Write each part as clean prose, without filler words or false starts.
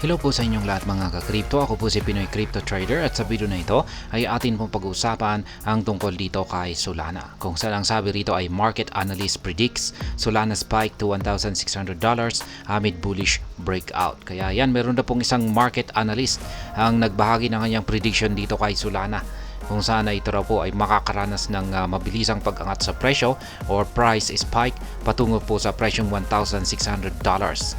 Hello po sa inyong lahat mga ka-crypto. Ako po si Pinoy Crypto Trader at sa video na ito ay atin pong pag-uusapan ang tungkol dito kay Solana. Kung saan ang sabi rito ay market analyst predicts Solana spike to $1,600 amid bullish breakout. Kaya yan, meron na pong isang market analyst ang nagbahagi ng kanyang prediction dito kay Solana, kung saan ito raw po ay makakaranas ng mabilisang pag-angat sa presyo or price spike patungo po sa presyong $1,600.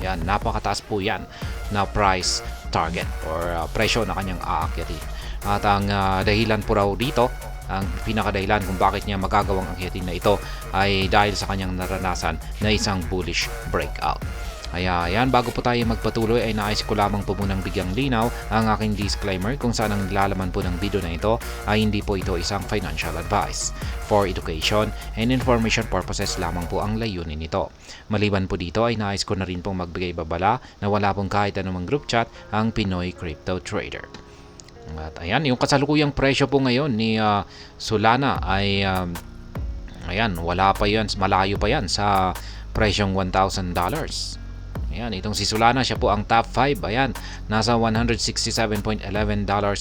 Yan, napakataas po yan na price target or presyo na kanyang aakyatin. At ang dahilan po raw dito, ang pinakadahilan kung bakit niya magagawang akyatin na ito ay dahil sa kanyang naranasan na isang bullish breakout. Kaya yan, bago po tayo magpatuloy ay nais ko lamang po munang bigyang linaw ang aking disclaimer kung saan ang nilalaman po ng video na ito ay hindi po ito isang financial advice. For education and information purposes lamang po ang layunin nito. Maliban po dito ay nais ko na rin pong magbigay babala na wala pong kahit anumang group chat ang Pinoy Crypto Trader. At ayan, yung kasalukuyang presyo po ngayon ni Solana ay ayan, wala pa yan, malayo pa yan sa presyong $1,000. Ayan, itong si Solana, siya po ang top 5. Ayan, nasa $167.11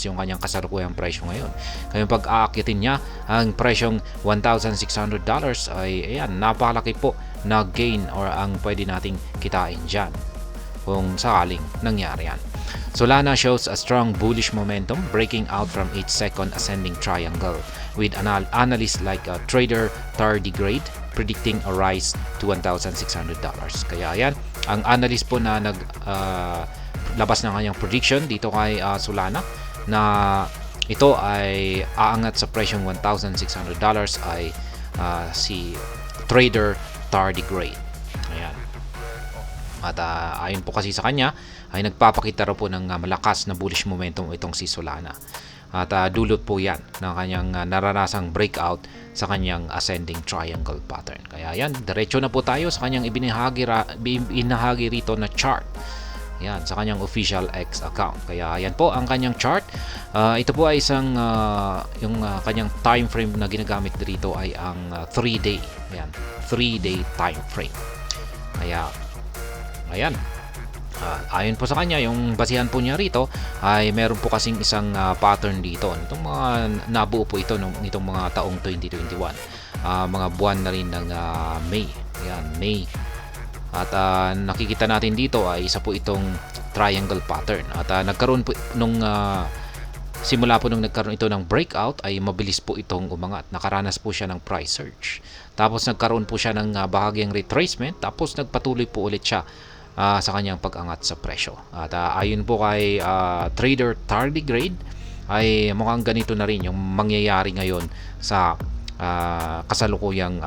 yung kanyang kasalukuyang presyo ngayon. Kaya pag aakyatin niya ang presyong $1,600 ay ayan, napakalaki po na gain or ang pwede nating kitain dyan kung sakaling nangyari yan. Solana shows a strong bullish momentum breaking out from its second ascending triangle with analysts like trader Tardigrade predicting a rise to $1,600. Kaya yan, ang analyst po na labas ng kanyang prediction dito kay Solana na ito ay aangat sa presyong $1,600 ay si trader Tardigrade. Ayan. At ayon po kasi sa kanya ay nagpapakita raw po ng malakas na bullish momentum itong si Solana. At dulot po yan ng kanyang naranasang breakout sa kanyang ascending triangle pattern. Kaya yan, diretso na po tayo sa kanyang ibinahagi rito na chart. Yan, sa kanyang official X account. Kaya yan po ang kanyang chart. Ito po ay isang, yung kanyang time frame na ginagamit dito ay ang 3-day. Ayan, 3-day time frame. Kaya, ayan. Ayon po sa kanya, yung basihan po niya rito ay meron po kasing isang pattern dito. Itong mga nabuo po ito nitong mga taong 2021. Mga buwan na rin ng May. Ayan, May. At nakikita natin dito ay isa po itong triangle pattern. At nagkaroon po simula po nung nagkaroon ito ng breakout ay mabilis po itong umangat. Nakaranas po siya ng price surge. Tapos nagkaroon po siya ng bahagyang retracement. Tapos nagpatuloy po ulit siya sa kanyang pag-angat sa presyo. At ayon po kay trader Tardigrade ay mukhang ganito na rin yung mangyayari ngayon sa kasalukuyang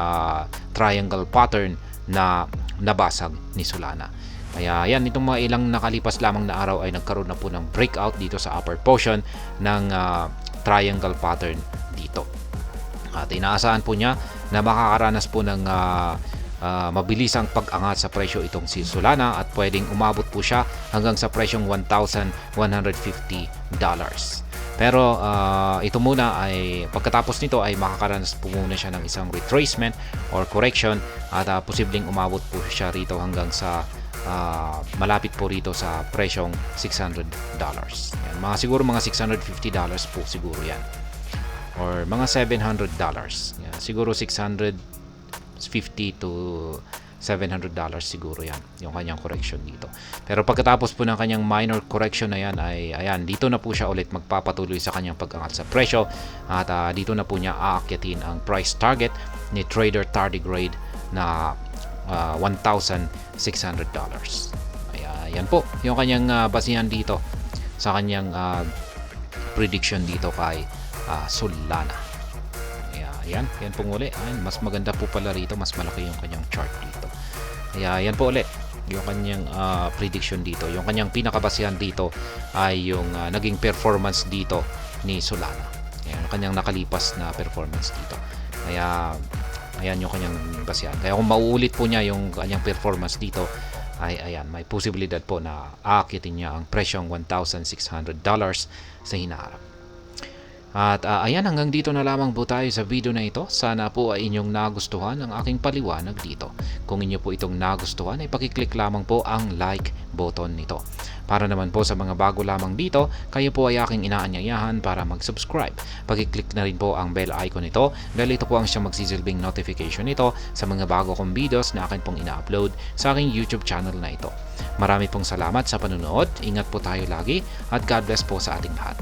triangle pattern na nabasag ni Solana. Kaya yan, itong mga ilang nakalipas lamang na araw ay nagkaroon na po ng breakout dito sa upper portion ng triangle pattern dito. At inaasahan po niya na makakaranas po ng mabilis ang pag-angat sa presyo itong si Solana at pwedeng umabot po siya hanggang sa presyong $1,150. Pero ito muna ay pagkatapos nito ay makakaranas po muna siya ng isang retracement or correction at posibleng umabot po siya rito hanggang sa malapit po rito sa presyong $600. Yan, siguro mga $650 po siguro yan. Or mga $700. Yan, siguro $650 to $700 siguro yan yung kanyang correction dito. Pero pagkatapos po ng kanyang minor correction na yan ay ayan, dito na po siya ulit magpapatuloy sa kanyang pag-angat sa presyo at dito na po niya aakyatin ang price target ni trader Tardigrade na $1,600. Ayan po yung kanyang basihan dito sa kanyang prediction dito kay Solana. Yan pong uli. Ayan, mas maganda po pala rito, mas malaki yung kanyang chart dito. Kaya yan po ulit yung kanyang prediction dito. Yung kanyang pinakabasihan dito ay yung naging performance dito ni Solana. Ayan, yung kanyang nakalipas na performance dito. Kaya ayan yung kanyang basihan. Kaya kung mauulit po niya yung kanyang performance dito ay ayan, may posibilidad po na aakyatin niya ang presyong $1,600 sa hinaharap. At ayan, hanggang dito na lamang po tayo sa video na ito. Sana po ay inyong nagustuhan ang aking paliwanag dito. Kung inyo po itong nagustuhan ay pakiclick lamang po ang like button nito. Para naman po sa mga bago lamang dito, kayo po ay aking inaanyayahan para mag-subscribe. Pag-click na rin po ang bell icon nito dahil ito po ang siyang magsisilbing notification nito sa mga bago kong videos na akin pong ina-upload sa aking YouTube channel na ito. Marami pong salamat sa panunood, ingat po tayo lagi at God bless po sa ating lahat.